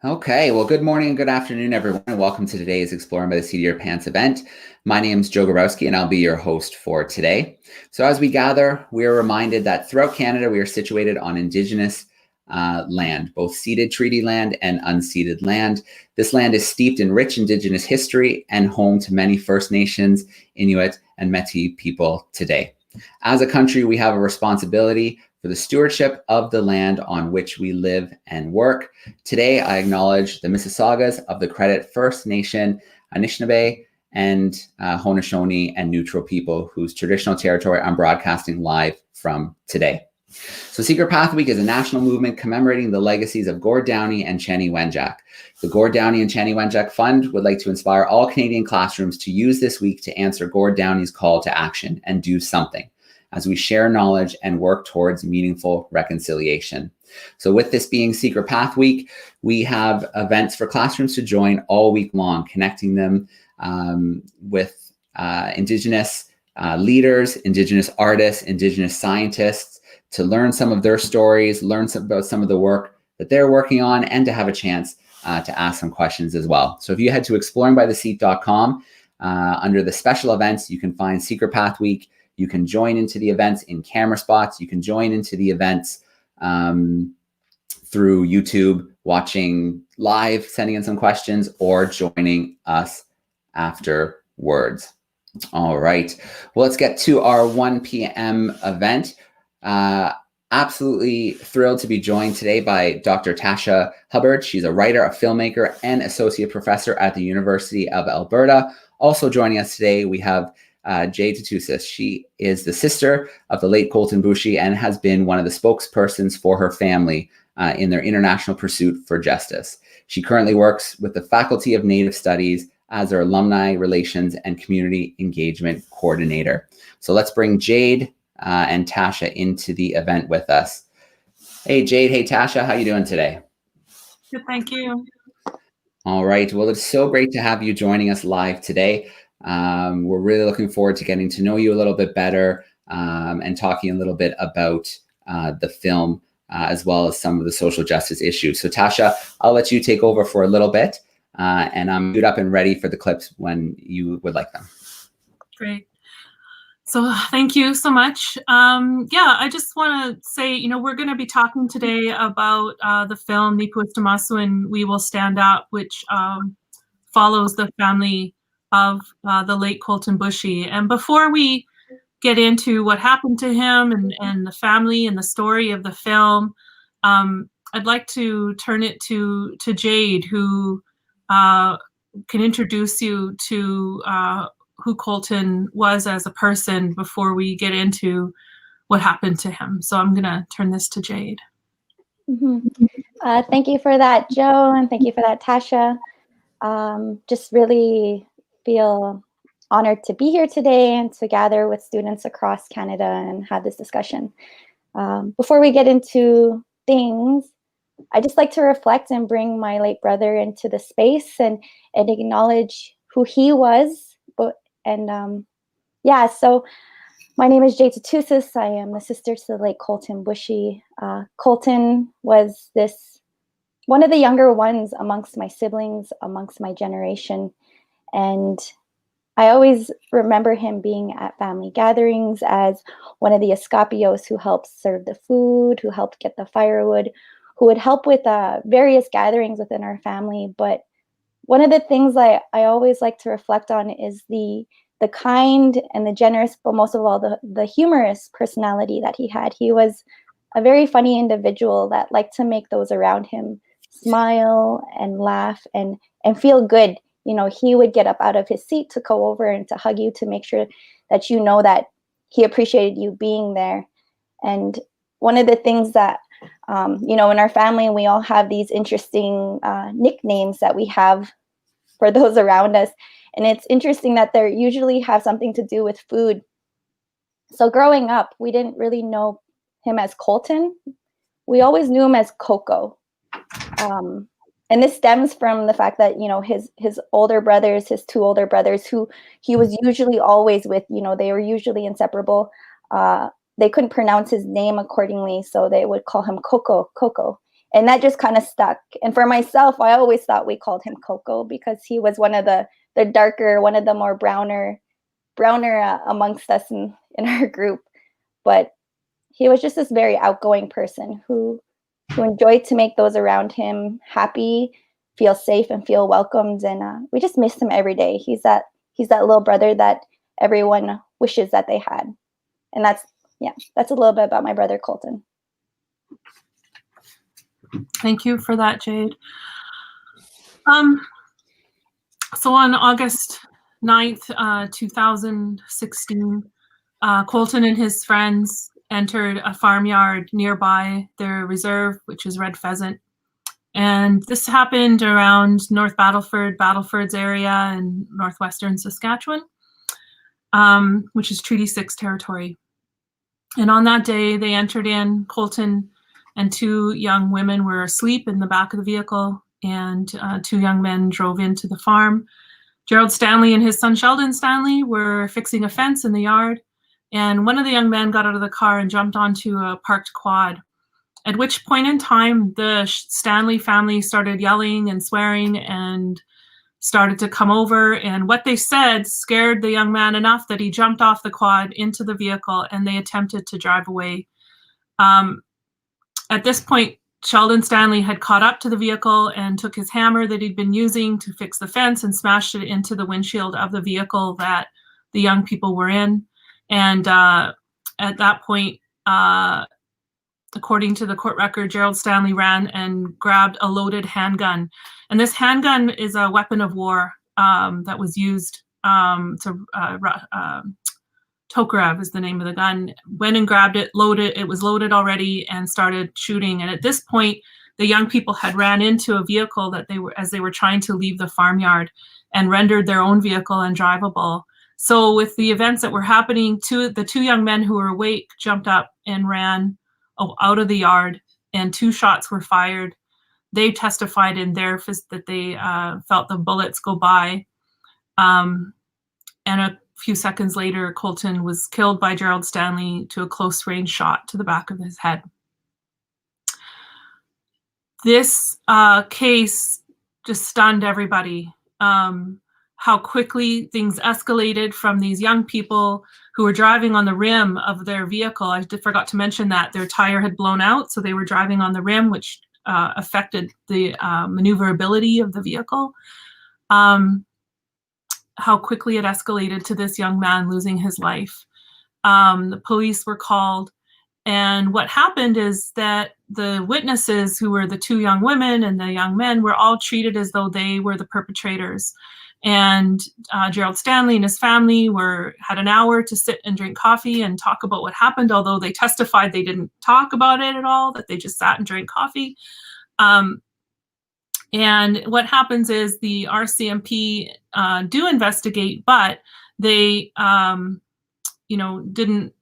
Okay, well, good morning and good afternoon, everyone, and welcome to today's Exploring by the Seat of Your Pants event. My name is Joe Grabowski, and I'll be your host for today. So as we gather, we are reminded that throughout Canada, we are situated on Indigenous land, both ceded treaty land and unceded land. This land is steeped in rich Indigenous history and home to many First Nations, Inuit, and Métis people today. As a country, we have a responsibility for the stewardship of the land on which we live and work. Today, I acknowledge the Mississaugas of the Credit First Nation, Anishinaabe, and Haudenosaunee and Neutral people whose traditional territory I'm broadcasting live from today. So Secret Path Week is a national movement commemorating the legacies of Gord Downie and Chanie Wenjack. The Gord Downie and Chanie Wenjack Fund would like to inspire all Canadian classrooms to use this week to answer Gord Downie's call to action and do something, as we share knowledge and work towards meaningful reconciliation. So with this being Secret Path Week, we have events for classrooms to join all week long, connecting them with Indigenous leaders, Indigenous artists, Indigenous scientists, to learn some of their stories, learn about some of the work that they're working on, and to have a chance to ask some questions as well. So if you head to exploringbytheseat.com, under the special events, you can find Secret Path Week. You can join into the events in camera spots. You can join into the events through YouTube, watching live, sending in some questions, or joining us afterwards. All right. Well, let's get to our 1 p.m. event. Absolutely thrilled to be joined today by Dr. Tasha Hubbard. She's a writer, a filmmaker, and associate professor at the University of Alberta. Also joining us today, we have Jade Tootoosis. She is the sister of the late Colten Boushie and has been one of the spokespersons for her family in their international pursuit for justice. She currently works with the Faculty of Native Studies as their Alumni Relations and Community Engagement Coordinator. So let's bring Jade and Tasha into the event with us. Hey, Jade. Hey, Tasha. How you doing today? Good, thank you. All right. Well, it's so great to have you joining us live today. We're really looking forward to getting to know you a little bit better and talking a little bit about the film as well as some of the social justice issues. So Tasha, I'll let you take over for a little bit and I'm queued up and ready for the clips when you would like them. Great. So thank you so much. Yeah, I just want to say, we're going to be talking today about the film nîpawistamâsowin, We Will Stand Up, which follows the family of the late Colten Boushie. And before we get into what happened to him and the family and the story of the film, I'd like to turn it to Jade, who can introduce you to who Colten was as a person before we get into what happened to him. So I'm going to turn this to Jade. Thank you for that, Joe, and thank you for that, Tasha. Just really feel honored to be here today and to gather with students across Canada and have this discussion. Before we get into things, I just like to reflect and bring my late brother into the space and acknowledge who he was. So my name is Jade Tootoosis. I am the sister to the late Colten Boushie. Colten was one of the younger ones amongst my siblings, amongst my generation. And I always remember him being at family gatherings as one of the escapios who helped serve the food, who helped get the firewood, who would help with various gatherings within our family. But one of the things I always like to reflect on is the kind and the generous, but most of all, the humorous personality that he had. He was a very funny individual that liked to make those around him smile and laugh and feel good. He would get up out of his seat to go over and to hug you to make sure that that he appreciated you being there. And one of the things that, in our family, we all have these interesting nicknames that we have for those around us. And it's interesting that they usually have something to do with food. So growing up, we didn't really know him as Colten. We always knew him as Coco. And this stems from the fact that, his older brothers, his two older brothers, who he was usually always with, they were usually inseparable. They couldn't pronounce his name accordingly, so they would call him Coco. And that just kind of stuck. And for myself, I always thought we called him Coco because he was one of the darker, one of the more browner amongst us in our group. But he was just this very outgoing person who enjoyed to make those around him happy, feel safe, and feel welcomed. And we just miss him every day. He's that little brother that everyone wishes that they had. And that's a little bit about my brother Colton. Thank you for that, Jade. So on August 9th, 2016, Colton and his friends entered a farmyard nearby their reserve, which is Red Pheasant. And this happened around North Battleford's area in northwestern Saskatchewan, which is Treaty 6 territory. And on that day, they entered in. Colton and two young women were asleep in the back of the vehicle, and two young men drove into the farm. Gerald Stanley and his son Sheldon Stanley were fixing a fence in the yard, and one of the young men got out of the car and jumped onto a parked quad, at which point in time the Stanley family started yelling and swearing and started to come over, and what they said scared the young man enough that he jumped off the quad into the vehicle, and they attempted to drive away. At this point, Sheldon Stanley had caught up to the vehicle and took his hammer that he'd been using to fix the fence and smashed it into the windshield of the vehicle that the young people were in. And at that point, according to the court record, Gerald Stanley ran and grabbed a loaded handgun. And this handgun is a weapon of war that was used Tokarev is the name of the gun. Went and grabbed it, loaded. It was loaded already, and started shooting. And at this point, the young people had ran into a vehicle that as they were trying to leave the farmyard, and rendered their own vehicle undrivable. So with the events that were happening, the two young men who were awake jumped up and ran out of the yard, and two shots were fired. They testified in their that they felt the bullets go by. And a few seconds later, Colton was killed by Gerald Stanley to a close range shot to the back of his head. This case just stunned everybody. How quickly things escalated from these young people who were driving on the rim of their vehicle. I forgot to mention that their tire had blown out, so they were driving on the rim, which affected the maneuverability of the vehicle. How quickly it escalated to this young man losing his life. The police were called, and what happened is that the witnesses, who were the two young women and the young men, were all treated as though they were the perpetrators. And Gerald Stanley and his family had an hour to sit and drink coffee and talk about what happened, although they testified they didn't talk about it at all, that they just sat and drank coffee. And what happens is the RCMP do investigate, but they, didn't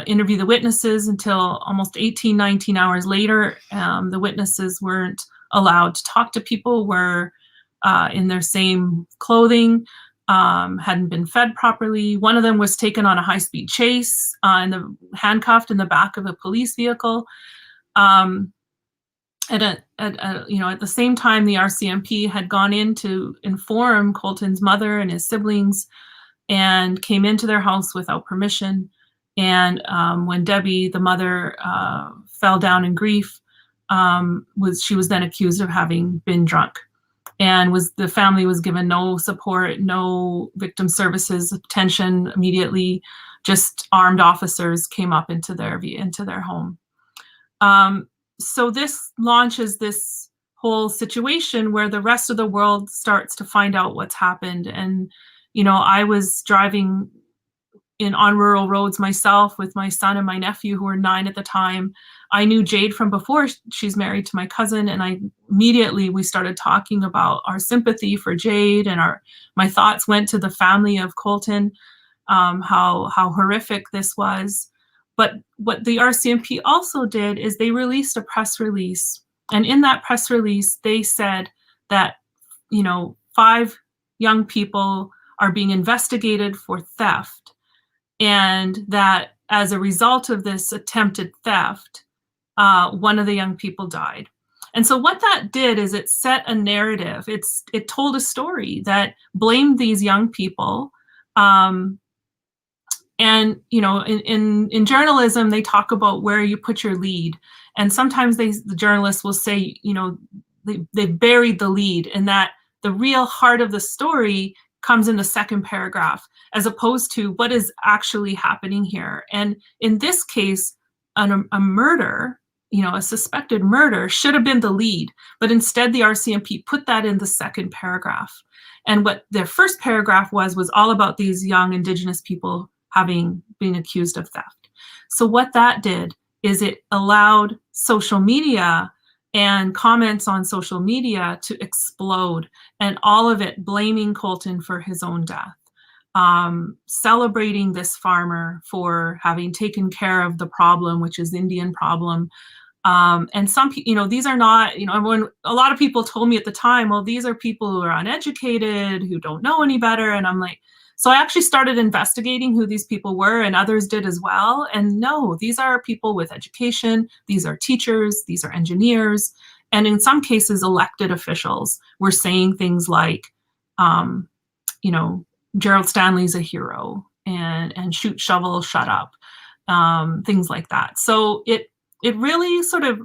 interview the witnesses until almost 18, 19 hours later. The witnesses weren't allowed to talk to people, were in their same clothing, hadn't been fed properly. One of them was taken on a high-speed chase and handcuffed in the back of a police vehicle. At the same time, the RCMP had gone in to inform Colton's mother and his siblings, and came into their house without permission. And when Debbie, the mother, fell down in grief, she was then accused of having been drunk, and the family was given no support, no victim services attention immediately. Just armed officers came up into their home. So this launches this whole situation where the rest of the world starts to find out what's happened. And, I was driving on rural roads myself with my son and my nephew, who were 9 at the time. I knew Jade from before. She's married to my cousin. And we started talking about our sympathy for Jade, and my thoughts went to the family of Colton, how horrific this was. But what the RCMP also did is they released a press release. And in that press release, they said that, 5 young people are being investigated for theft. And that as a result of this attempted theft, one of the young people died. And so what that did is it set a narrative. It told a story that blamed these young people. And in journalism, they talk about where you put your lead. And sometimes the journalists will say, they buried the lead, and that the real heart of the story comes in the second paragraph, as opposed to what is actually happening here. And in this case, a murder, a suspected murder should have been the lead, but instead the RCMP put that in the second paragraph. And what their first paragraph was all about these young Indigenous people having been accused of theft. So what that did is it allowed social media and comments on social media to explode, and all of it blaming Colton for his own death, celebrating this farmer for having taken care of the problem, which is the Indian problem. And some people, these are not, when a lot of people told me at the time, well, these are people who are uneducated, who don't know any better. And I'm like, so I actually started investigating who these people were, and others did as well. And no, these are people with education. These are teachers. These are engineers. And in some cases, elected officials were saying things like, Gerald Stanley's a hero, and shoot, shovel, shut up, things like that. So it really sort of,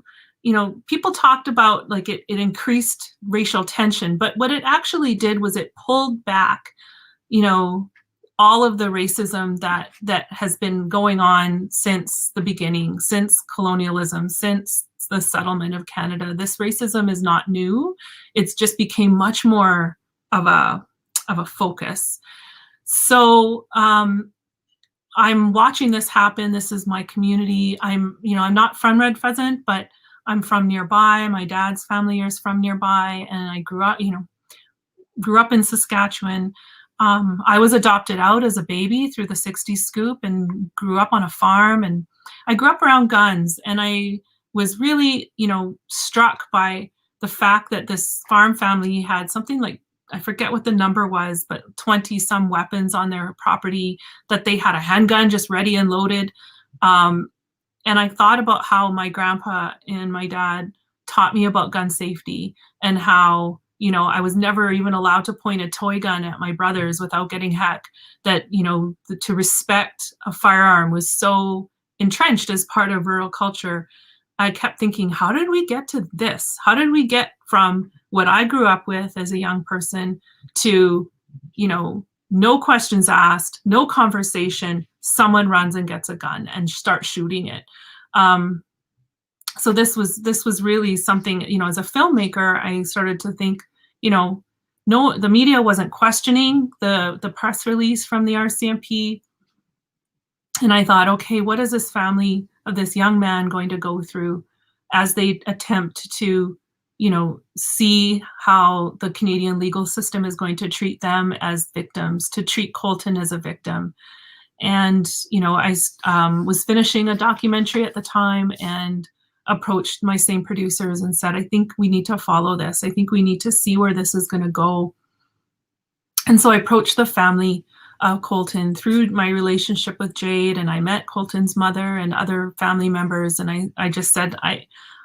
people talked about like it increased racial tension, but what it actually did was it pulled back all of the racism that has been going on since the beginning, since colonialism, since the settlement of Canada. This racism is not new. It's just became much more of a focus. So I'm watching this happen. This is my community. I'm not from Red Pheasant, but I'm from nearby. My dad's family is from nearby, and I grew up in Saskatchewan. I was adopted out as a baby through the 60s scoop and grew up on a farm, and I grew up around guns, and I was really, struck by the fact that this farm family had something like, I forget what the number was, but 20 some weapons on their property, that they had a handgun just ready and loaded. And I thought about how my grandpa and my dad taught me about gun safety, and how I was never even allowed to point a toy gun at my brothers without getting heck, that, to respect a firearm was so entrenched as part of rural culture. I kept thinking, how did we get to this? How did we get from what I grew up with as a young person to, no questions asked, no conversation, someone runs and gets a gun and starts shooting it. So this was really something, as a filmmaker, I started to think, no, the media wasn't questioning the press release from the RCMP. And I thought, okay, what is this family of this young man going to go through as they attempt to, see how the Canadian legal system is going to treat them as victims, to treat Colton as a victim. And, I was finishing a documentary at the time and approached my same producers and said, I think we need to follow this. I think we need to see where this is going to go. And so I approached the family of Colton through my relationship with Jade, and I met Colton's mother and other family members. And I just said,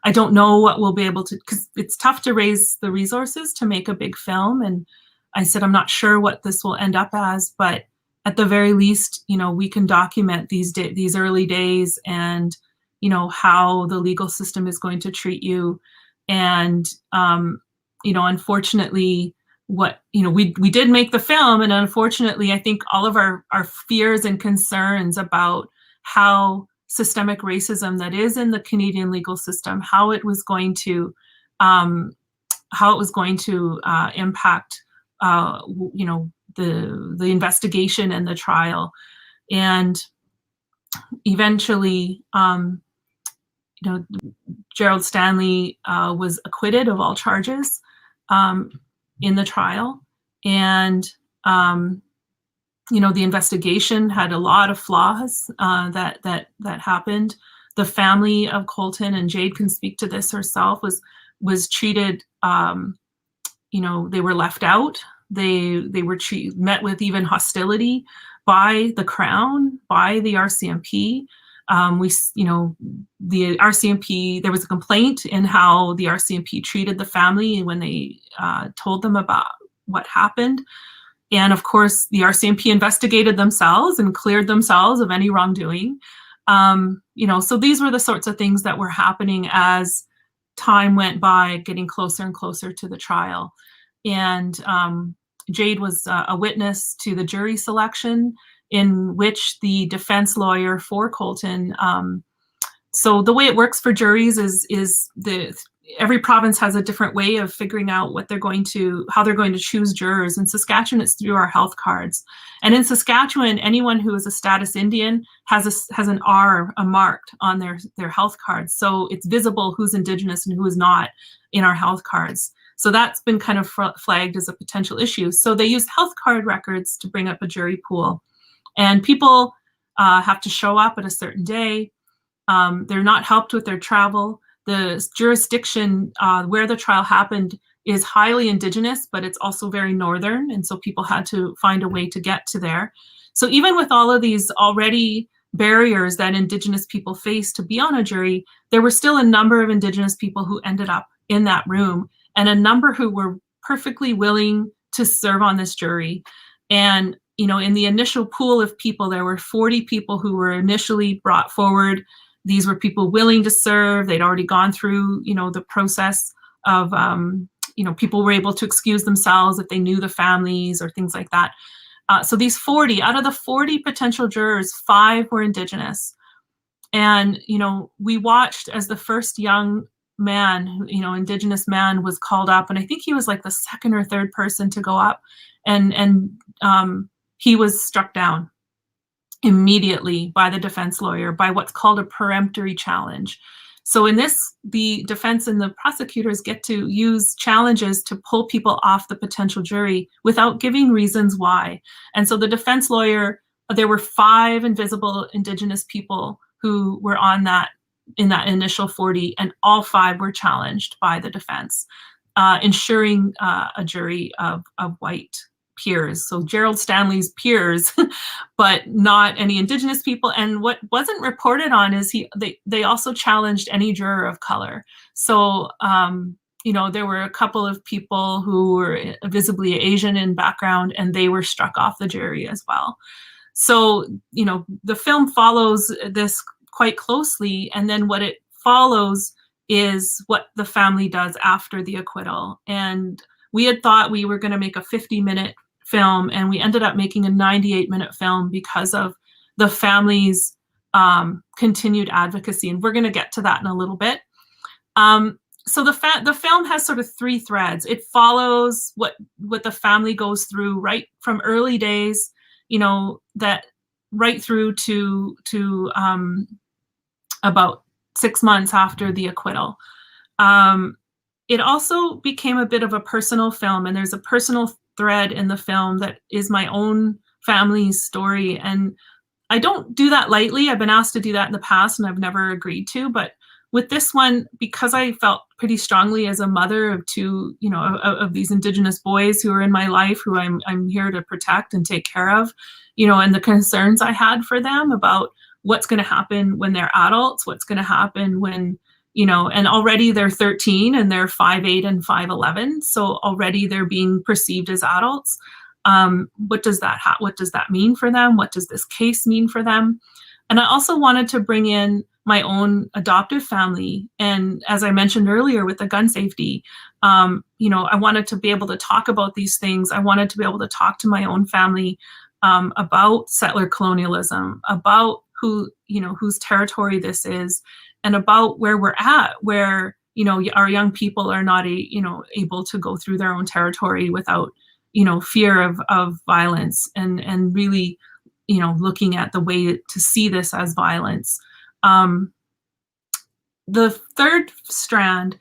I don't know what we'll be able to, because it's tough to raise the resources to make a big film. And I said, I'm not sure what this will end up as, but at the very least, we can document these early days, and how the legal system is going to treat you. And, unfortunately, we did make the film, and unfortunately, I think all of our fears and concerns about how systemic racism that is in the Canadian legal system, how it was going to impact, the investigation and the trial. And eventually, Gerald Stanley was acquitted of all charges in the trial. And, the investigation had a lot of flaws that happened. The family of Colton, and Jade can speak to this herself, was treated, they were left out. They were met with even hostility by the Crown, by the RCMP. The RCMP, there was a complaint in how the RCMP treated the family when they told them about what happened. And of course, the RCMP investigated themselves and cleared themselves of any wrongdoing. So these were the sorts of things that were happening as time went by, getting closer and closer to the trial. And Jade was a witness to the jury selection, in which the defense lawyer for Colton, so the way it works for juries is every province has a different way of figuring out how they're going to choose jurors. In Saskatchewan, it's through our health cards. And in Saskatchewan, anyone who is a status Indian has an R marked on their health cards. So it's visible who's Indigenous and who is not in our health cards. So that's been kind of flagged as a potential issue. So they use health card records to bring up a jury pool. And people have to show up at a certain day. They're not helped with their travel. The jurisdiction where the trial happened is highly Indigenous, but it's also very northern. And so people had to find a way to get to there. So even with all of these already barriers that Indigenous people face to be on a jury, there were still a number of Indigenous people who ended up in that room, and a number who were perfectly willing to serve on this jury. And in the initial pool of people, there were 40 people who were initially brought forward. These were people willing to serve. They'd already gone through, the process of, people were able to excuse themselves if they knew the families or things like that. So these 40, out of the 40 potential jurors, 5 were Indigenous. And, we watched as the first young man, Indigenous man, was called up. And I think he was like the second or third person to go up. And he was struck down immediately by the defense lawyer by what's called a peremptory challenge. So in this, the defense and the prosecutors get to use challenges to pull people off the potential jury without giving reasons why. And so the defense lawyer, there were 5 invisible Indigenous people who were in that initial 40, and all 5 were challenged by the defense, ensuring a jury of white peers. So Gerald Stanley's peers, but not any Indigenous people. And what wasn't reported on is they also challenged any juror of color. So, there were a couple of people who were visibly Asian in background, and they were struck off the jury as well. So, the film follows this quite closely. And then what it follows is what the family does after the acquittal. And we had thought we were going to make a 50-minute film, and we ended up making a 98-minute film because of the family's continued advocacy. And we're going to get to that in a little bit. So the film has sort of 3 threads. It follows what the family goes through right from early days, that right through to about 6 months after the acquittal. It also became a bit of a personal film, and there's a personal thread in the film that is my own family's story. And I don't do that lightly. I've been asked to do that in the past, and I've never agreed to. But with this one, because I felt pretty strongly as a mother of 2, of these Indigenous boys who are in my life, who I'm here to protect and take care of, and the concerns I had for them about what's going to happen when they're adults, what's going to happen when, and already they're 13 and they're 5'8" and 5'11". So already they're being perceived as adults. What does that mean for them? What does this case mean for them? And I also wanted to bring in my own adoptive family. And as I mentioned earlier with the gun safety, I wanted to be able to talk about these things. I wanted to be able to talk to my own family about settler colonialism, about whose territory this is, and about where we're at, where, our young people are not, able to go through their own territory without, fear of violence, and really, looking at the way to see this as violence. The third strand,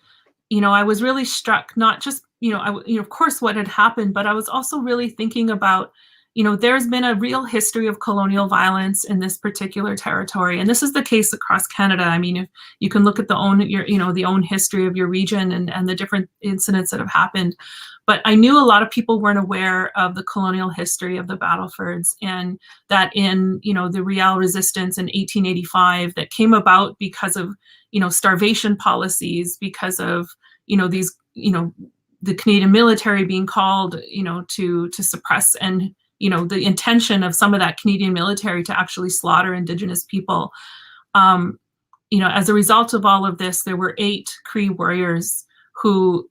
I was really struck, not just, of course what had happened, but I was also really thinking about, there's been a real history of colonial violence in this particular territory, and this is the case across Canada. I mean, if you can look at the own history of your region and the different incidents that have happened. But I knew a lot of people weren't aware of the colonial history of the Battlefords, and that in the Riel resistance in 1885 that came about because of starvation policies, because of these the Canadian military being called to suppress, and the intention of some of that Canadian military to actually slaughter Indigenous people. As a result of all of this, there were 8 Cree warriors who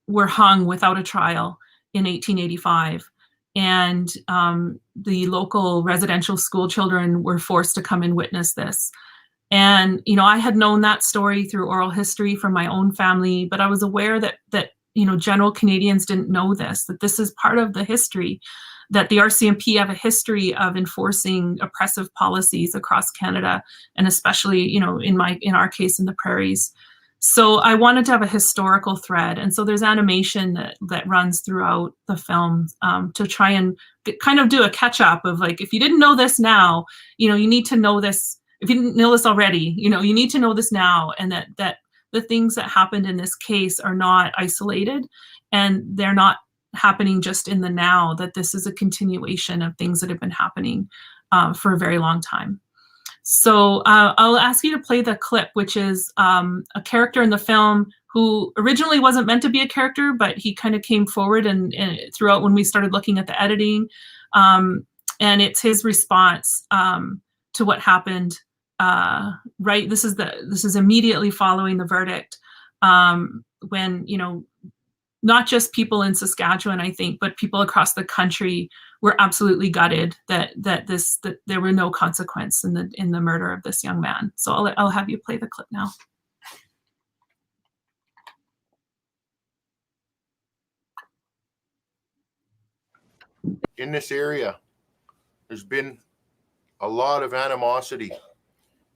were hung without a trial in 1885. And the local residential school children were forced to come and witness this. And, I had known that story through oral history from my own family, but I was aware that general Canadians didn't know this, that this is part of the history, that the RCMP have a history of enforcing oppressive policies across Canada, and especially, in our case, in the Prairies. So I wanted to have a historical thread. And so there's animation that runs throughout the film to try and kind of do a catch up of, like, if you didn't know this now, you need to know this. If you didn't know this already, you need to know this now, and that the things that happened in this case are not isolated, and they're not happening just in the now, that this is a continuation of things that have been happening for a very long time. So I'll ask you to play the clip, which is a character in the film who originally wasn't meant to be a character, but he kind of came forward and throughout when we started looking at the editing, and it's his response to what happened. Right, this is immediately following the verdict, when not just people in Saskatchewan, I think, but people across the country were absolutely gutted that there were no consequence in the murder of this young man. So I'll have you play the clip now. In this area, there's been a lot of animosity,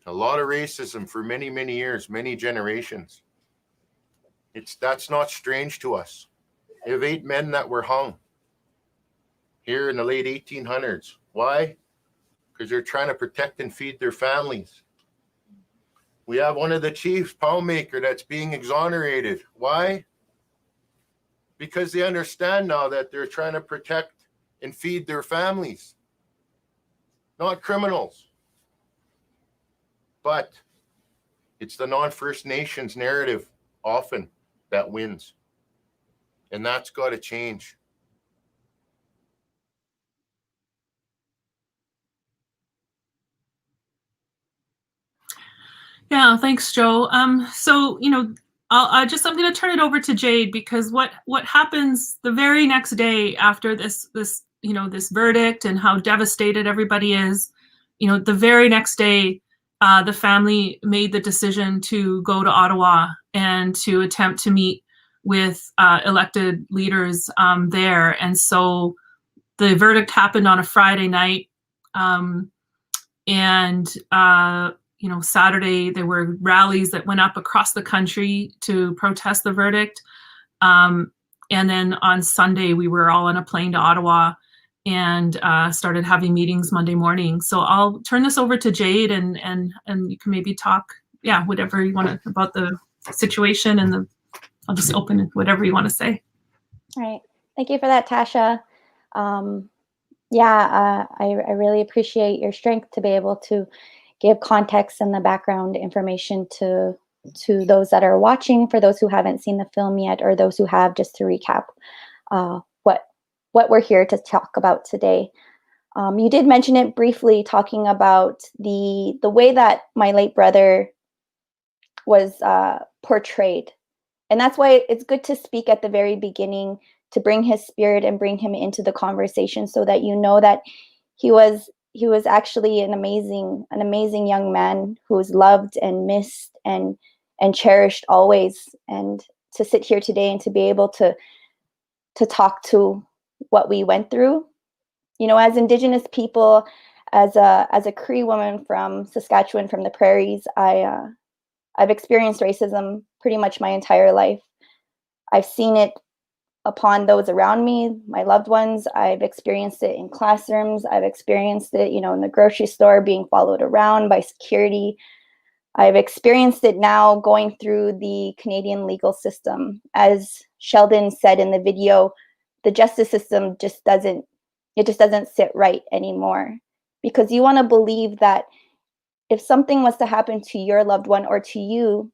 a lot of racism for many, many years, many generations. That's not strange to us. You have 8 men that were hung here in the late 1800s. Why? Because they're trying to protect and feed their families. We have one of the chiefs, filmmaker, that's being exonerated. Why? Because they understand now that they're trying to protect and feed their families, not criminals. But it's the non-First Nations narrative often that wins. And that's got to change. Yeah, thanks, Joe. So, I'm going to turn it over to Jade, because what happens the very next day after this verdict and how devastated everybody is, the very next day, the family made the decision to go to Ottawa and to attempt to meet with elected leaders there. And so the verdict happened on a Friday night. Saturday there were rallies that went up across the country to protest the verdict. And then on Sunday, we were all on a plane to Ottawa and started having meetings Monday morning. So I'll turn this over to Jade, and you can maybe talk, whatever you want to about the situation, and I'll just open it, whatever you want to say. All right. Thank you for that, Tasha. I really appreciate your strength to be able to give context and the background information to those that are watching, for those who haven't seen the film yet, or those who have, just to recap what we're here to talk about today. You did mention it briefly, talking about the way that my late brother was portrayed. And that's why it's good to speak at the very beginning, to bring his spirit and bring him into the conversation, so that you know that he was actually an amazing young man who was loved and missed and cherished always. And to sit here today and to be able to talk to what we went through, as Indigenous people, as a Cree woman from Saskatchewan, from the Prairies, I've experienced racism pretty much my entire life. I've seen it upon those around me, my loved ones. I've experienced it in classrooms. I've experienced it, in the grocery store, being followed around by security. I've experienced it now going through the Canadian legal system. As Sheldon said in the video, the justice system just doesn't sit right anymore, because you want to believe that if something was to happen to your loved one or to you,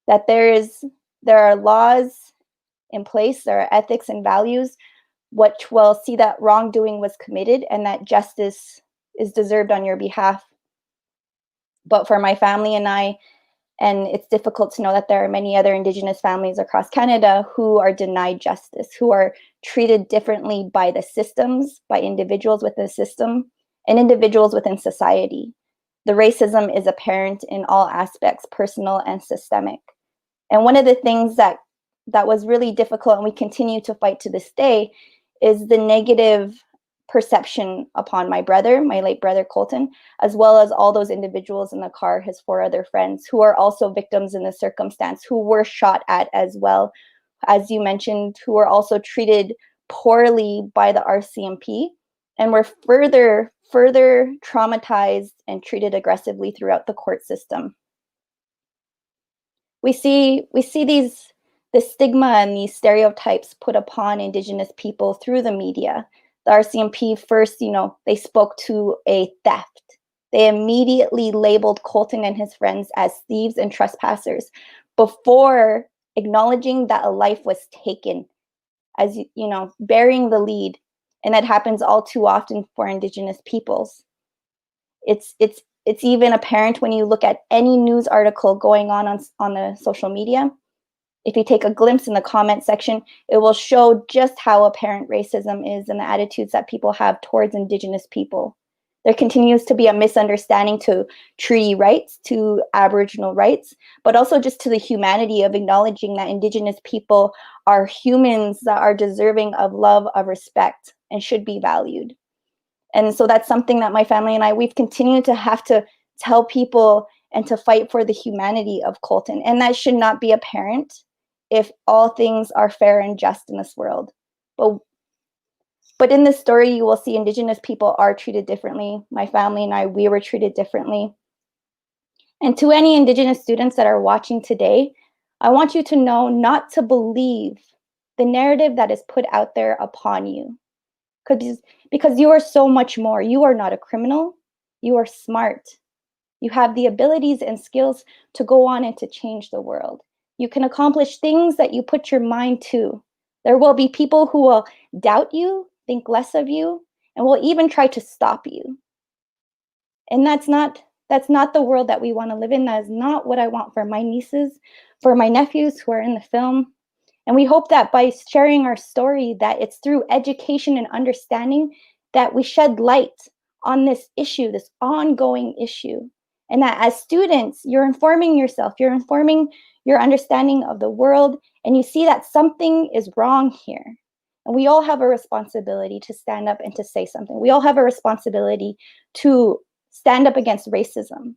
that there are laws in place, there are ethics and values which will see that wrongdoing was committed and that justice is deserved on your behalf. But for my family and I, and it's difficult to know that there are many other Indigenous families across Canada who are denied justice, who are treated differently by the systems, by individuals within the system, and individuals within society. The racism is apparent in all aspects, personal and systemic. And one of the things that was really difficult, and we continue to fight to this day, is the negative perception upon my late brother Colton, as well as all those individuals in the car, his 4 other friends, who are also victims in the circumstance, who were shot at as well, as you mentioned, who were also treated poorly by the RCMP and were further traumatized and treated aggressively throughout the court system. We see the stigma and these stereotypes put upon Indigenous people through the media. The RCMP first, they spoke to a theft. They immediately labeled Colton and his friends as thieves and trespassers before acknowledging that a life was taken, as burying the lead. And that happens all too often for Indigenous peoples. It's even apparent when you look at any news article going on the social media. If you take a glimpse in the comment section, it will show just how apparent racism is and the attitudes that people have towards Indigenous people. There continues to be a misunderstanding to treaty rights, to Aboriginal rights, but also just to the humanity of acknowledging that Indigenous people are humans that are deserving of love, of respect, and should be valued. And so that's something that my family and I, we've continued to have to tell people and to fight for the humanity of Colton. And that should not be apparent if all things are fair and just in this world. But in this story, you will see Indigenous people are treated differently. My family and I, we were treated differently. And to any Indigenous students that are watching today, I want you to know not to believe the narrative that is put out there upon you. Because you are so much more. You are not a criminal. You are smart. You have the abilities and skills to go on and to change the world. You can accomplish things that you put your mind to. There will be people who will doubt you, think less of you, and will even try to stop you. And that's not the world that we want to live in. That is not what I want for my nieces, for my nephews who are in the film. And we hope that by sharing our story, that it's through education and understanding that we shed light on this issue, this ongoing issue. And that as students, you're informing yourself, you're informing your understanding of the world, and you see that something is wrong here. And we all have a responsibility to stand up and to say something. We all have a responsibility to stand up against racism.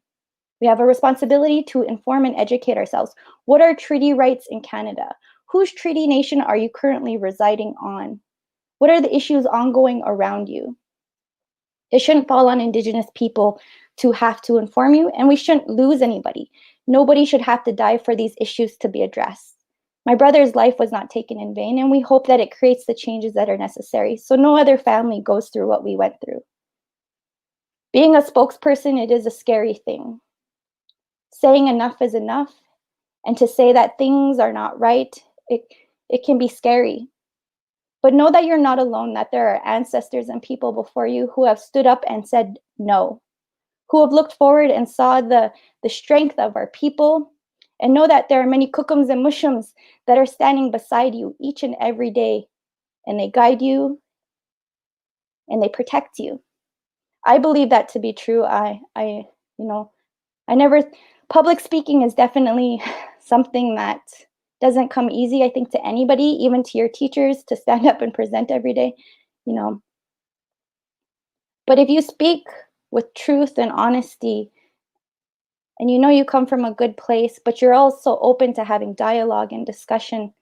We have a responsibility to inform and educate ourselves. What are treaty rights in Canada? Whose treaty nation are you currently residing on? What are the issues ongoing around you? It shouldn't fall on Indigenous people to have to inform you, and we shouldn't lose anybody. Nobody should have to die for these issues to be addressed. My brother's life was not taken in vain, and we hope that it creates the changes that are necessary so no other family goes through what we went through. Being a spokesperson, it is a scary thing. Saying enough is enough, and to say that things are not right, it can be scary. But know that you're not alone, that there are ancestors and people before you who have stood up and said no, who have looked forward and saw the strength of our people, and know that there are many Kookums and Mushums that are standing beside you each and every day, and they guide you and they protect you. I believe that to be true. Public speaking is definitely something that doesn't come easy, I think, to anybody, even to your teachers, to stand up and present every day, But if you speak with truth and honesty, and you come from a good place, but you're also open to having dialogue and discussion,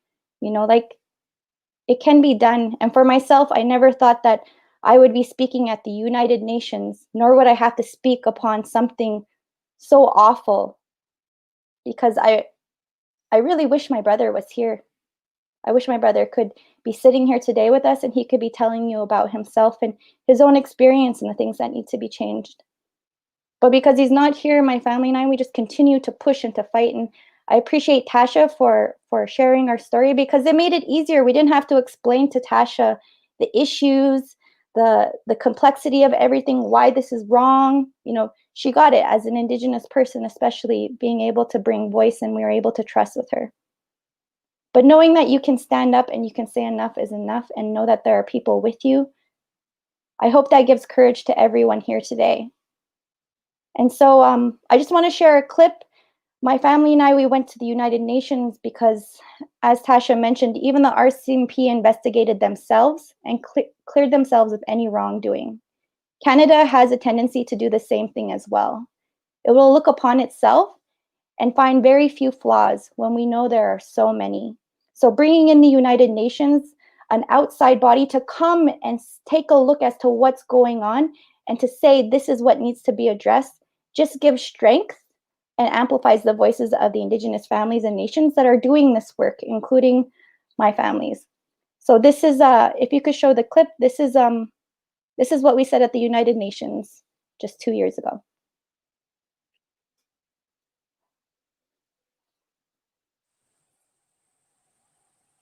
It can be done. And for myself, I never thought that I would be speaking at the United Nations, nor would I have to speak upon something so awful, because I really wish my brother was here. I wish my brother could be sitting here today with us and he could be telling you about himself and his own experience and the things that need to be changed. But because he's not here, my family and I, we just continue to push and to fight. And I appreciate Tasha for sharing our story, because it made it easier. We didn't have to explain to Tasha the issues, the complexity of everything, why this is wrong. You know, she got it as an Indigenous person, especially being able to bring voice, and we were able to trust with her. But knowing that you can stand up and you can say enough is enough, and know that there are people with you, I hope that gives courage to everyone here today. And so I just want to share a clip. My family and I, we went to the United Nations because, as Tasha mentioned, even the RCMP investigated themselves and cleared themselves of any wrongdoing. Canada has a tendency to do the same thing as well. It will look upon itself and find very few flaws when we know there are so many. So bringing in the United Nations, an outside body, to come and take a look as to what's going on and to say this is what needs to be addressed, just gives strength and amplifies the voices of the Indigenous families and nations that are doing this work, including my families. So this is, if you could show the clip, this is what we said at the United Nations just 2 years ago.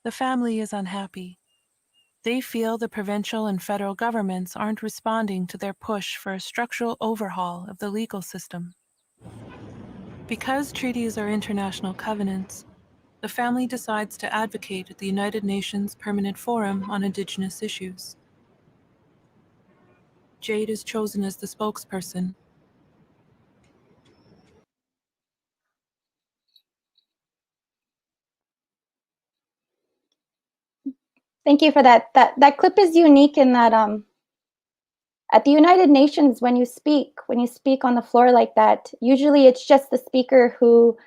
The family is unhappy. They feel the provincial and federal governments aren't responding to their push for a structural overhaul of the legal system. Because treaties are international covenants, the family decides to advocate at the United Nations Permanent Forum on Indigenous Issues. Jade is chosen as the spokesperson. Thank you for that. That clip is unique in that at the United Nations, when you speak on the floor like that, usually it's just the speaker who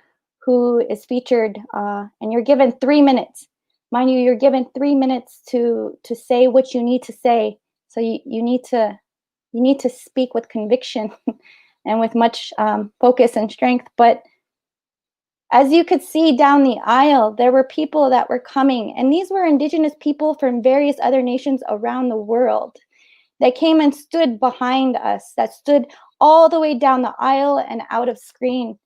is featured, and you're given 3 minutes. Mind you, you're given 3 minutes to say what you need to say. So you need to speak with conviction and with much focus and strength. But as you could see down the aisle, there were people that were coming, and these were Indigenous people from various other nations around the world that came and stood behind us, that stood all the way down the aisle and out of screen.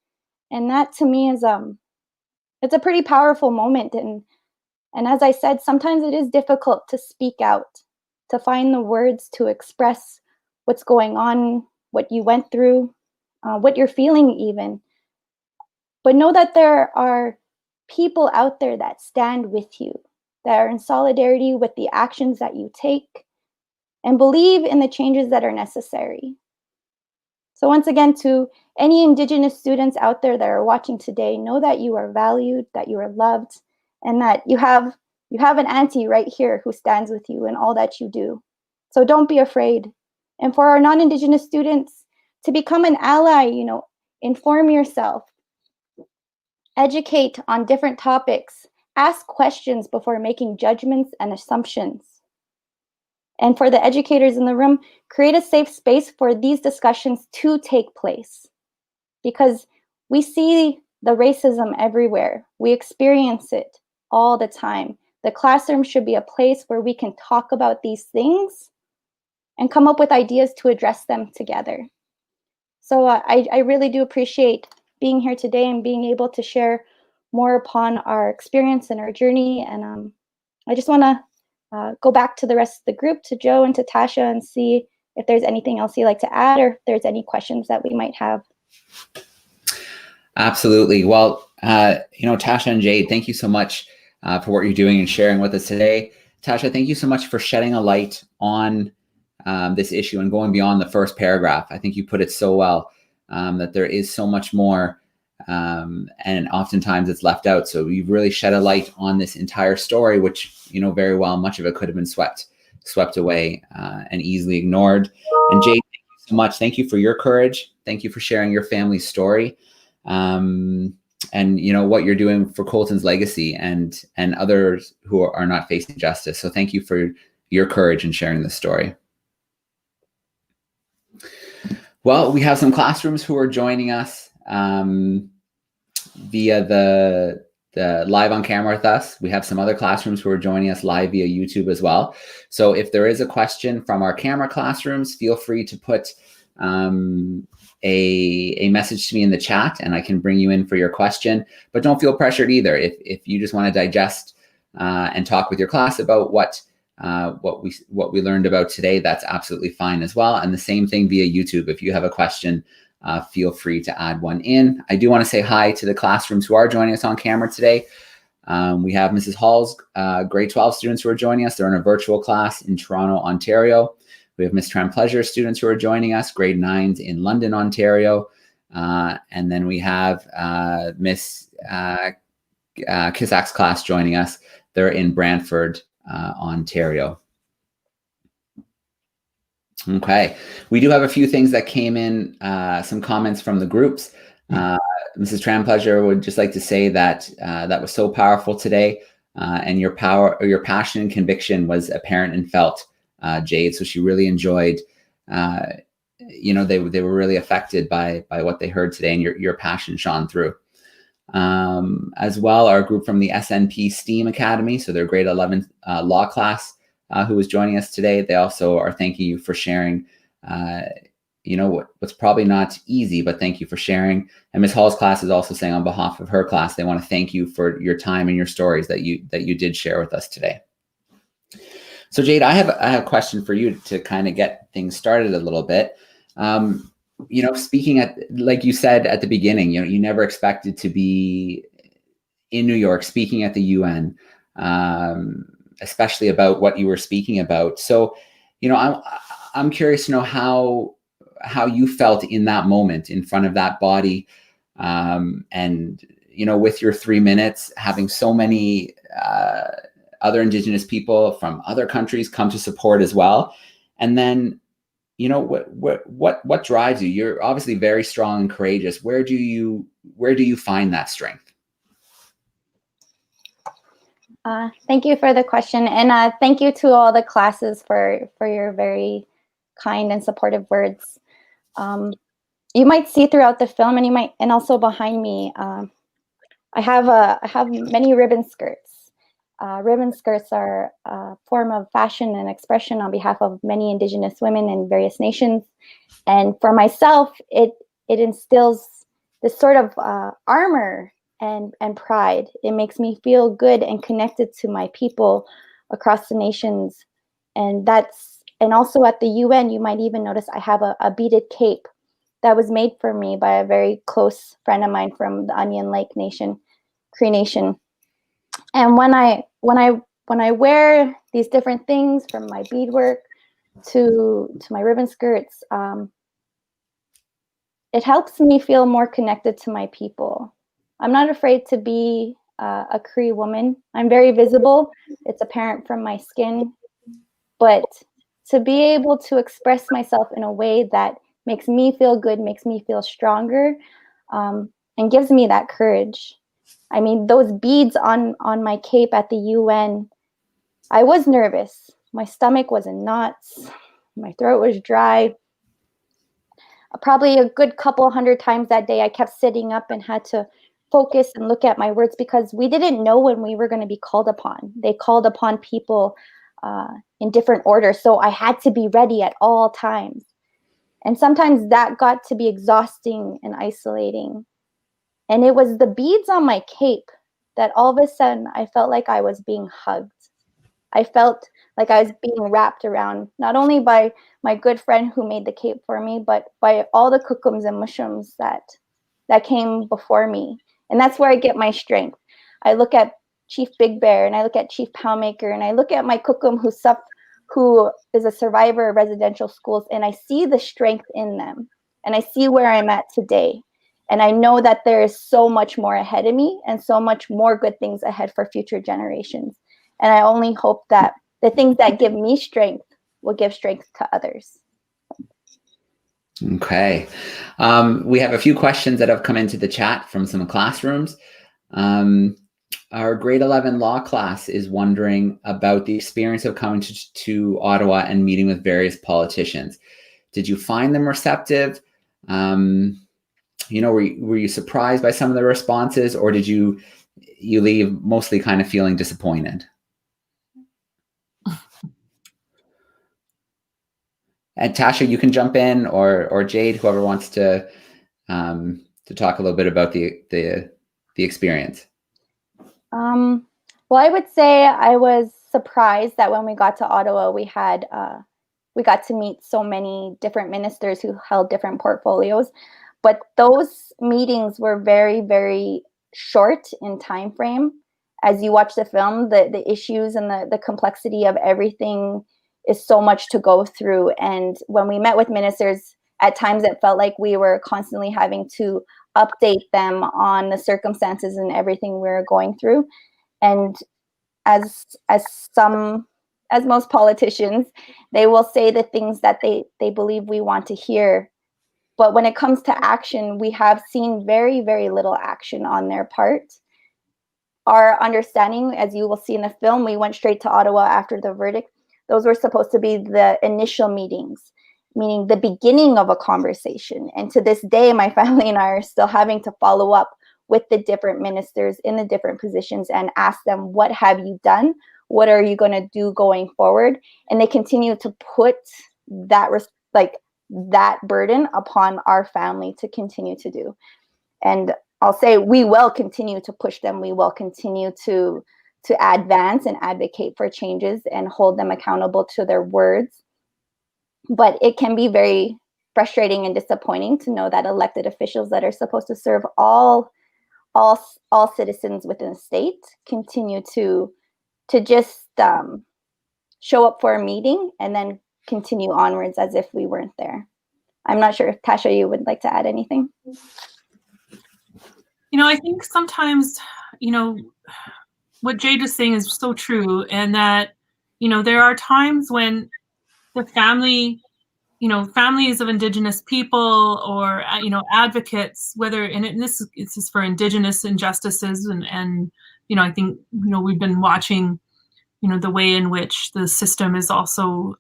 And that to me is it's a pretty powerful moment. And as I said, sometimes it is difficult to speak out, to find the words to express what's going on, what you went through, what you're feeling even. But know that there are people out there that stand with you, that are in solidarity with the actions that you take, and believe in the changes that are necessary. So once again, to any Indigenous students out there that are watching today, know that you are valued, that you are loved, and that you have an auntie right here who stands with you in all that you do. So don't be afraid. And for our non-Indigenous students, to become an ally, inform yourself, educate on different topics, ask questions before making judgments and assumptions. And for the educators in the room, create a safe space for these discussions to take place, because we see the racism everywhere. We experience it all the time. The classroom should be a place where we can talk about these things and come up with ideas to address them together. So I really do appreciate being here today and being able to share more upon our experience and our journey. And I just want to go back to the rest of the group, to Joe and to Tasha, and see if there's anything else you'd like to add, or if there's any questions that we might have. Absolutely. Well, Tasha and Jade, thank you so much for what you're doing and sharing with us today. Tasha, thank you so much for shedding a light on this issue and going beyond the first paragraph. I think you put it so well, that there is so much more, and oftentimes it's left out. So you've really shed a light on this entire story, which, very well, much of it could have been swept away and easily ignored. And Jade, thank you so much. Thank you for your courage. Thank you for sharing your family's story. you know, what you're doing for Colton's legacy and others who are not facing justice. So thank you for your courage in sharing this story. Well, we have some classrooms who are joining us via the live on camera with us. We have some other classrooms who are joining us live via YouTube as well. So if there is a question from our camera classrooms, feel free to put a message to me in the chat and I can bring you in for your question. But don't feel pressured either. If you just want to digest and talk with your class about what we learned about today, that's absolutely fine as well. And the same thing via YouTube. If you have a question, feel free to add one in. I do want to say hi to the classrooms who are joining us on camera today. We have Mrs. Hall's grade 12 students who are joining us. They're in a virtual class in Toronto, Ontario. We have Miss Tran Pleasure students who are joining us, grade 9s in London, Ontario. And then we have Miss Kisak's class joining us. They're in Brantford, Ontario. Okay, we do have a few things that came in, some comments from the groups. Mrs. Tran Pleasure would just like to say that that was so powerful today, and your passion and conviction was apparent and felt, Jade. So she really enjoyed, you know, they were really affected by what they heard today, and your passion shone through. As well, our group from the SNP STEAM Academy, so their grade 11 law class, who was joining us today, they also are thanking you for sharing, you know, what's probably not easy, but thank you for sharing. And Ms. Hall's class is also saying on behalf of her class, they want to thank you for your time and your stories that you did share with us today. So Jade, I have a question for you to kind of get things started a little bit. You know, speaking at, like you said at the beginning, you know, you never expected to be in New York speaking at the UN, especially about what you were speaking about. So, you know, I'm curious to know how you felt in that moment in front of that body, and, you know, with your 3 minutes, having so many other Indigenous people from other countries come to support as well. And then, you know, what drives you? You're obviously very strong and courageous. Where do you find that strength? Thank you for the question, and thank you to all the classes for your very kind and supportive words. You might see throughout the film, and also behind me, I have many ribbon skirts. Ribbon skirts are a form of fashion and expression on behalf of many Indigenous women in various nations, and for myself, it instills this sort of armor and pride. It makes me feel good and connected to my people across the nations. And also at the UN, you might even notice I have a beaded cape that was made for me by a very close friend of mine from the Onion Lake Nation, Cree Nation. And when I wear these different things, from my beadwork to my ribbon skirts, it helps me feel more connected to my people. I'm not afraid to be a Cree woman. I'm very visible. It's apparent from my skin. But to be able to express myself in a way that makes me feel good, makes me feel stronger, and gives me that courage. I mean, those beads on my cape at the UN, I was nervous. My stomach was in knots. My throat was dry. Probably a good couple hundred times that day, I kept sitting up and had to focus and look at my words, because we didn't know when we were going to be called upon. They called upon people in different orders. So I had to be ready at all times. And sometimes that got to be exhausting and isolating. And it was the beads on my cape that all of a sudden I felt like I was being hugged. I felt like I was being wrapped around, not only by my good friend who made the cape for me, but by all the kukums and mushums that came before me. And that's where I get my strength. I look at Chief Big Bear, and I look at Chief Poundmaker, and I look at my kukum who is a survivor of residential schools, and I see the strength in them, and I see where I'm at today. And I know that there is so much more ahead of me and so much more good things ahead for future generations. And I only hope that the things that give me strength will give strength to others. Okay. We have a few questions that have come into the chat from some classrooms. Our grade 11 law class is wondering about the experience of coming to Ottawa and meeting with various politicians. Did you find them receptive? Were you surprised by some of the responses, or did you leave mostly kind of feeling disappointed? And Tasha, you can jump in, or Jade, whoever wants to talk a little bit about the experience. Well, I would say I was surprised that when we got to Ottawa, we got to meet so many different ministers who held different portfolios. But those meetings were very, very short in time frame. As you watch the film, the issues and the complexity of everything is so much to go through. And when we met with ministers, at times it felt like we were constantly having to update them on the circumstances and everything we were going through. And as most politicians, they will say the things that they believe we want to hear. But when it comes to action, we have seen very, very little action on their part. Our understanding, as you will see in the film, we went straight to Ottawa after the verdict. Those were supposed to be the initial meetings, meaning the beginning of a conversation. And to this day, my family and I are still having to follow up with the different ministers in the different positions and ask them, what have you done? What are you going to do going forward? And they continue to put that burden upon our family to continue to do. And I'll say we will continue to push them. We will continue to advance and advocate for changes and hold them accountable to their words. But it can be very frustrating and disappointing to know that elected officials that are supposed to serve all citizens within the state continue to just show up for a meeting and then continue onwards as if we weren't there. I'm not sure if Tasha, you would like to add anything. I think sometimes, what Jade is saying is so true, and that, there are times when the families of Indigenous people or, advocates, this is for Indigenous injustices, and I think, we've been watching, the way in which the system is also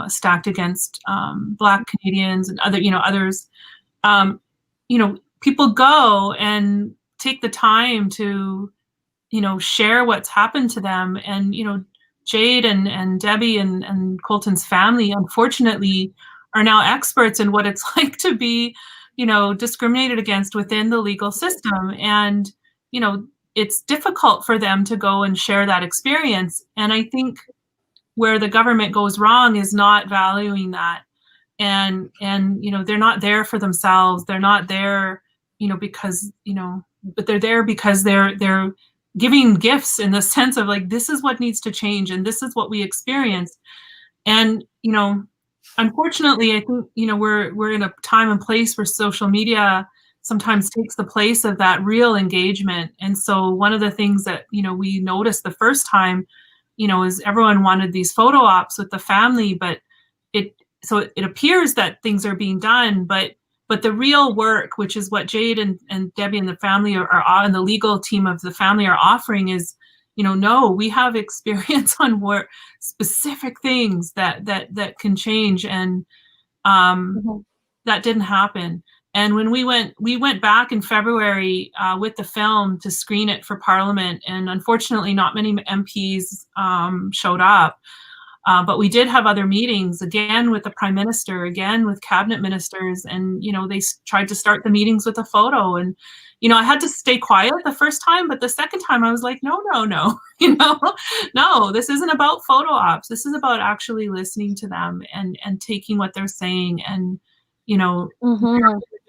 stacked against Black Canadians and others. People go and take the time to, share what's happened to them. And, Jade and Debbie and Colton's family, unfortunately, are now experts in what it's like to be, discriminated against within the legal system. And, it's difficult for them to go and share that experience. And I think where the government goes wrong is not valuing that. And they're not there for themselves. They're not there, because, but they're there because they're giving gifts in the sense of like, this is what needs to change and this is what we experienced. And, unfortunately, I think, we're in a time and place where social media sometimes takes the place of that real engagement. And so one of the things that, we noticed the first time, is everyone wanted these photo ops with the family, but it appears that things are being done, but the real work, which is what Jade and Debbie and the family and the legal team of the family are offering is, no, we have experience on more specific things that can change. And that didn't happen. And when we went back in February with the film to screen it for Parliament, and unfortunately not many MPs showed up. But we did have other meetings, again with the Prime Minister, again with cabinet ministers, and they tried to start the meetings with a photo. And I had to stay quiet the first time, but the second time I was like, no, no, this isn't about photo ops. This is about actually listening to them and taking what they're saying. And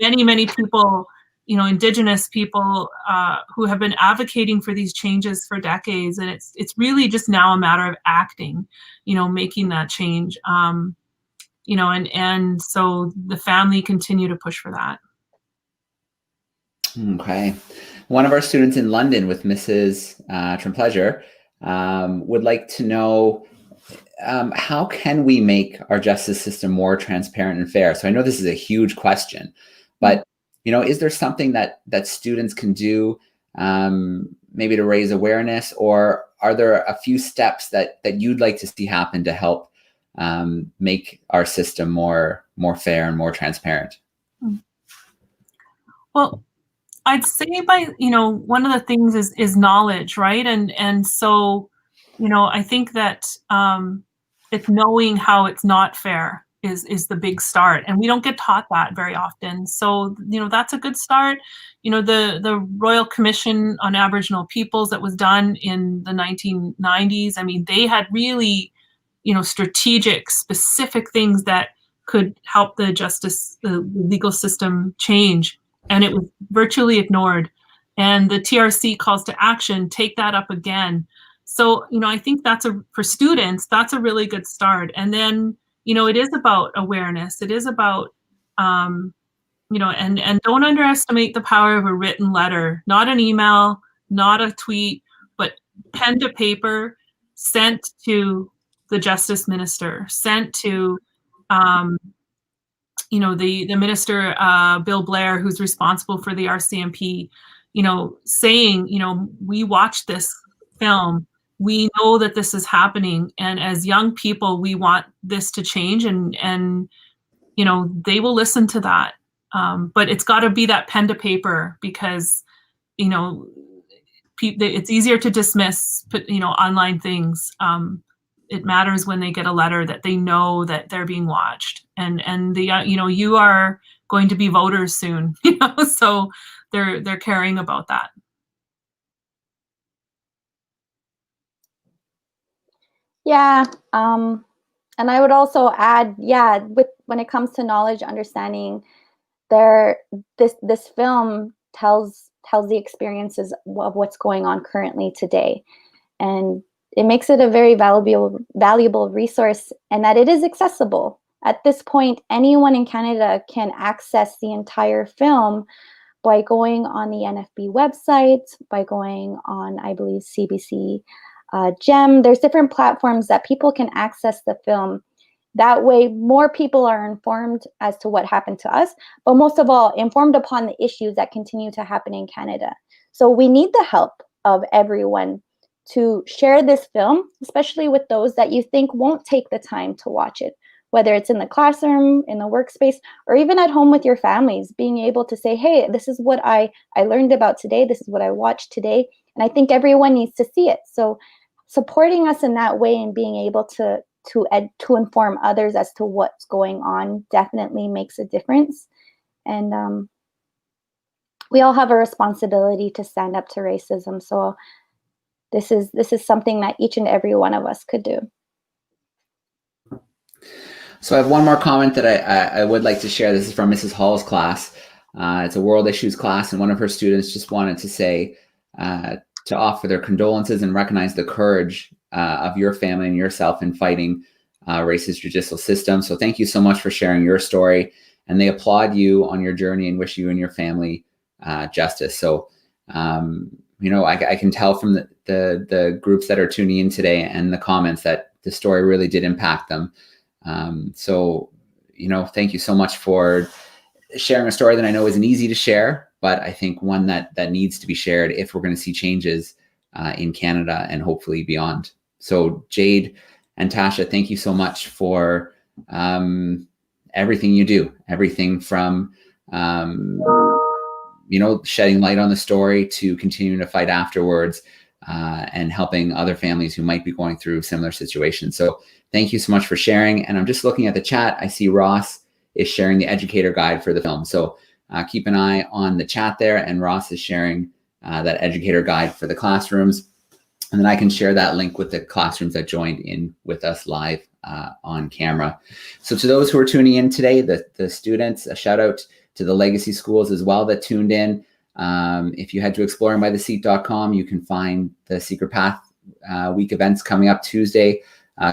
many people, Indigenous people who have been advocating for these changes for decades, and it's really just now a matter of acting, making that change, and so the family continue to push for that. Okay, one of our students in London with Mrs. Trempleasure would like to know how can we make our justice system more transparent and fair? So I know this is a huge question, but is there something that students can do, maybe to raise awareness, or are there a few steps that you'd like to see happen to help make our system more fair and more transparent? Well, I'd say one of the things is knowledge, right? And so, I think that it's knowing how it's not fair is the big start, and we don't get taught that very often. So, that's a good start. The Royal Commission on Aboriginal Peoples that was done in the 1990s, I mean, they had really, strategic, specific things that could help the legal system change. And it was virtually ignored. And the TRC calls to action, take that up again. So, I think for students, that's a really good start. And then, it is about awareness. It is about, and don't underestimate the power of a written letter, not an email, not a tweet, but pen to paper sent to the Justice Minister, sent to, the minister, Bill Blair, who's responsible for the RCMP, saying, we watched this film, we know that this is happening, and as young people, we want this to change, and they will listen to that. But it's got to be that pen to paper, because, it's easier to dismiss, online things. It matters when they get a letter that they know that they're being watched, and you are going to be voters soon, so they're caring about that. Yeah, and I would also add, when it comes to knowledge, understanding, this film tells the experiences of what's going on currently today, and it makes it a very valuable resource, and that it is accessible. At this point, anyone in Canada can access the entire film by going on the NFB website, by going on, I believe, CBC GEM. There's different platforms that people can access the film. That way, more people are informed as to what happened to us, but most of all, informed upon the issues that continue to happen in Canada. So we need the help of everyone to share this film, especially with those that you think won't take the time to watch it, whether it's in the classroom, in the workspace, or even at home with your families, being able to say, hey, this is what I learned about today, this is what I watched today, and I think everyone needs to see it. So supporting us in that way and being able to inform others as to what's going on definitely makes a difference. And we all have a responsibility to stand up to racism. So this is something that each and every one of us could do. So I have one more comment that I would like to share. This is from Mrs. Hall's class. It's a world issues class, and one of her students just wanted to say, to offer their condolences and recognize the courage of your family and yourself in fighting racist judicial system. So thank you so much for sharing your story, and they applaud you on your journey and wish you and your family justice. So I can tell from the groups that are tuning in today and the comments that the story really did impact them. So thank you so much for sharing a story that I know isn't easy to share, but I think one that needs to be shared if we're going to see changes in Canada and hopefully beyond. So Jade and Tasha, thank you so much for everything you do, everything from shedding light on the story to continuing to fight afterwards, and helping other families who might be going through similar situations. So thank you so much for sharing. And I'm just looking at the chat. I see Ross is sharing the educator guide for the film. So keep an eye on the chat there. And Ross is sharing that educator guide for the classrooms. And then I can share that link with the classrooms that joined in with us live on camera. So to those who are tuning in today, the students, a shout out to the legacy schools as well that tuned in. If you head to exploringbytheseat.com, you can find the Secret Path week events coming up Tuesday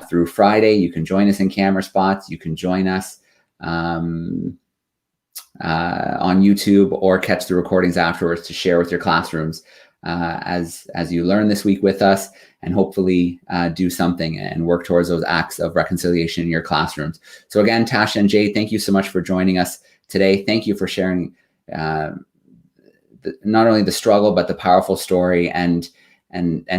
through Friday. You can join us in camera spots. You can join us on YouTube or catch the recordings afterwards to share with your classrooms as you learn this week with us, and hopefully do something and work towards those acts of reconciliation in your classrooms. So again, Tasha and Jade, thank you so much for joining us today. Thank you for sharing not only the struggle, but the powerful story, and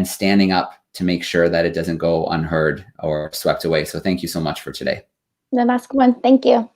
standing up to make sure that it doesn't go unheard or swept away. So thank you so much for today. Namaskwan. Thank you.